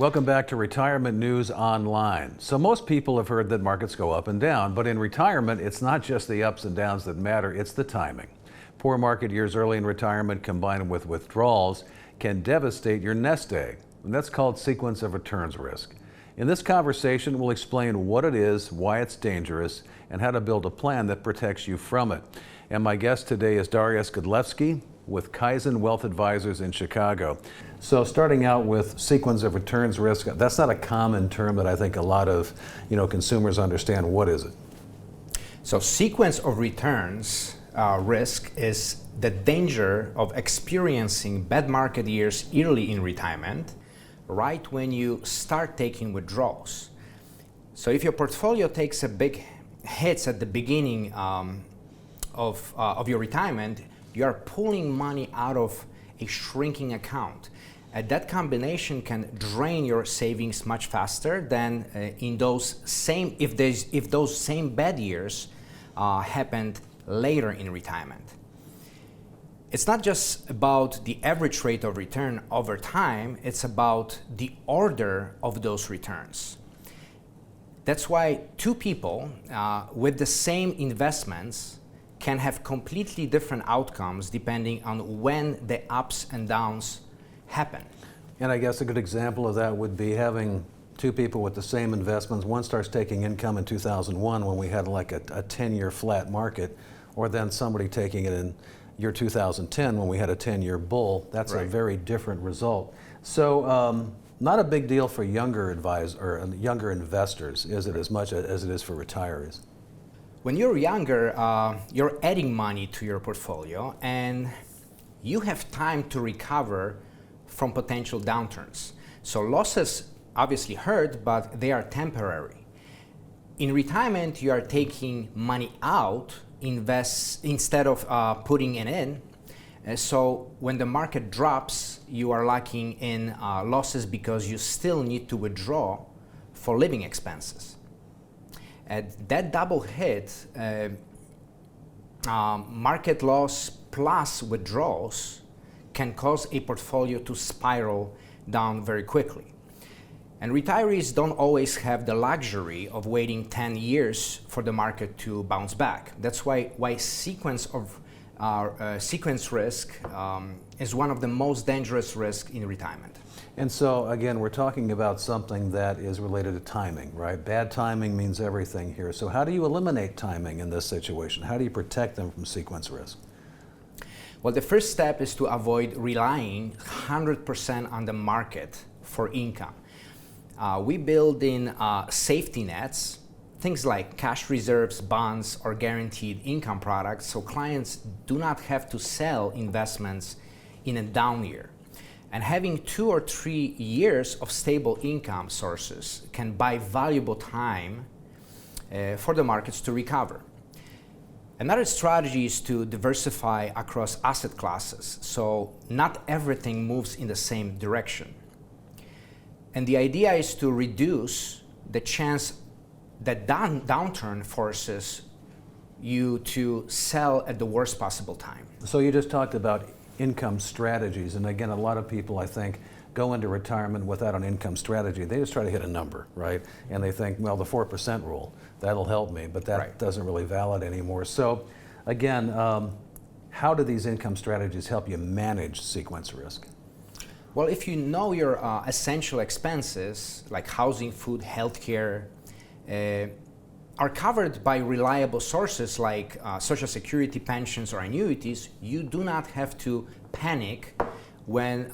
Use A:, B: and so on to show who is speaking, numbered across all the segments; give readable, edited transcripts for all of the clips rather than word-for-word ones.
A: Welcome back to Retirement News Online. So most people have heard that markets go up and down, but in retirement, it's not just the ups and downs that matter, it's the timing. Poor market years early in retirement combined with withdrawals can devastate your nest egg, and that's called sequence of returns risk. In this conversation, we'll explain what it is, why it's dangerous, and how to build a plan that protects you from it. And my guest today is Dariusz Godlewski with Kaizen Wealth Advisors in Chicago. So starting out with sequence of returns risk, that's not a common term that I think a lot of consumers understand. What is it?
B: So sequence of returns risk is the danger of experiencing bad market years early in retirement, right when you start taking withdrawals. So if your portfolio takes a big hits at the beginning of your retirement, you are pulling money out of a shrinking account. That combination can drain your savings much faster than if those same bad years happened later in retirement. It's not just about the average rate of return over time, it's about the order of those returns. That's why two people with the same investments can have completely different outcomes depending on when the ups and downs happen.
A: And I guess a good example of that would be having two people with the same investments. One starts taking income in 2001 when we had like a 10-year flat market, or then somebody taking it in year 2010 when we had a 10-year bull. That's right. A very different result. So not a big deal for younger younger investors, is it, as much as it is for retirees?
B: When you're younger, you're adding money to your portfolio and you have time to recover from potential downturns. So losses obviously hurt, but they are temporary. In retirement, you are taking money out, instead of putting it in. So when the market drops, you are locking in losses because you still need to withdraw for living expenses. That double hit, market loss plus withdrawals, can cause a portfolio to spiral down very quickly. And retirees don't always have the luxury of waiting 10 years for the market to bounce back. That's why sequence risk is one of the most dangerous risks in retirement.
A: And so again, we're talking about something that is related to timing, right? Bad timing means everything here. So how do you eliminate timing in this situation? How do you protect them from sequence risk?
B: Well, the first step is to avoid relying 100% on the market for income. We build in safety nets, things like cash reserves, bonds, or guaranteed income products, so clients do not have to sell investments in a down year. And having 2 or 3 years of stable income sources can buy valuable time for the markets to recover. Another strategy is to diversify across asset classes, so not everything moves in the same direction. And the idea is to reduce the chance that downturn forces you to sell at the worst possible time.
A: So you just talked about income strategies, and again, a lot of people, I think, go into retirement without an income strategy. They just try to hit a number, right? And they think, well, the 4% rule, that'll help me, but that
B: right.
A: doesn't really valid anymore. So again, how do these income strategies help you manage sequence risk?
B: Well, if you know your essential expenses like housing, food, healthcare, are covered by reliable sources like Social Security, pensions, or annuities, you do not have to panic when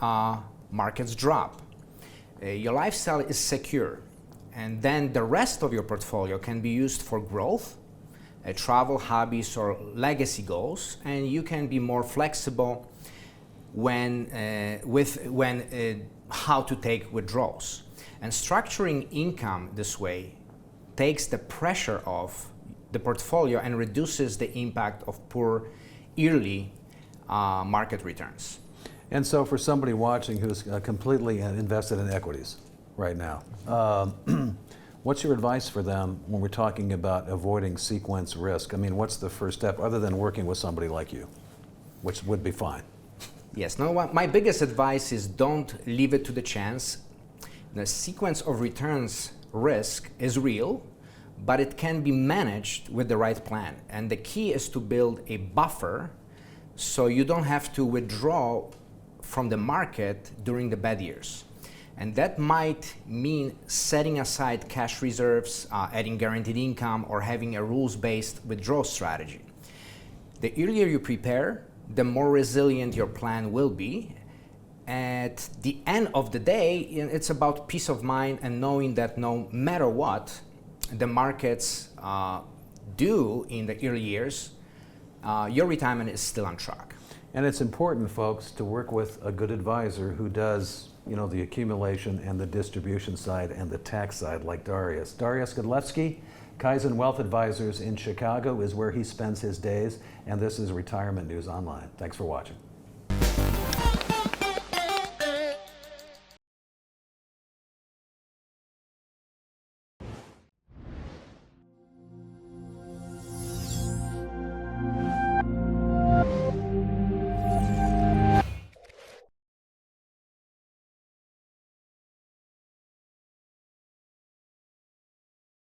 B: markets drop. Your lifestyle is secure, and then the rest of your portfolio can be used for growth, travel, hobbies, or legacy goals, and you can be more flexible how to take withdrawals. And structuring income this way takes the pressure off the portfolio and reduces the impact of poor early market returns.
A: And so for somebody watching who's completely invested in equities right now, what's your advice for them when we're talking about avoiding sequence risk? I mean, what's the first step other than working with somebody like you, which would be fine?
B: Yes, no, my biggest advice is don't leave it to the chance. The sequence of returns risk is real, but it can be managed with the right plan. And the key is to build a buffer so you don't have to withdraw from the market during the bad years. And that might mean setting aside cash reserves, adding guaranteed income, or having a rules-based withdrawal strategy. The earlier you prepare, the more resilient your plan will be. At the end of the day, it's about peace of mind and knowing that no matter what the markets do in the early years, your retirement is still on track.
A: And it's important, folks, to work with a good advisor who does, the accumulation and the distribution side and the tax side, like Dariusz. Dariusz Godlewski, Kaizen Wealth Advisors in Chicago is where he spends his days, and this is Retirement News Online. Thanks for watching.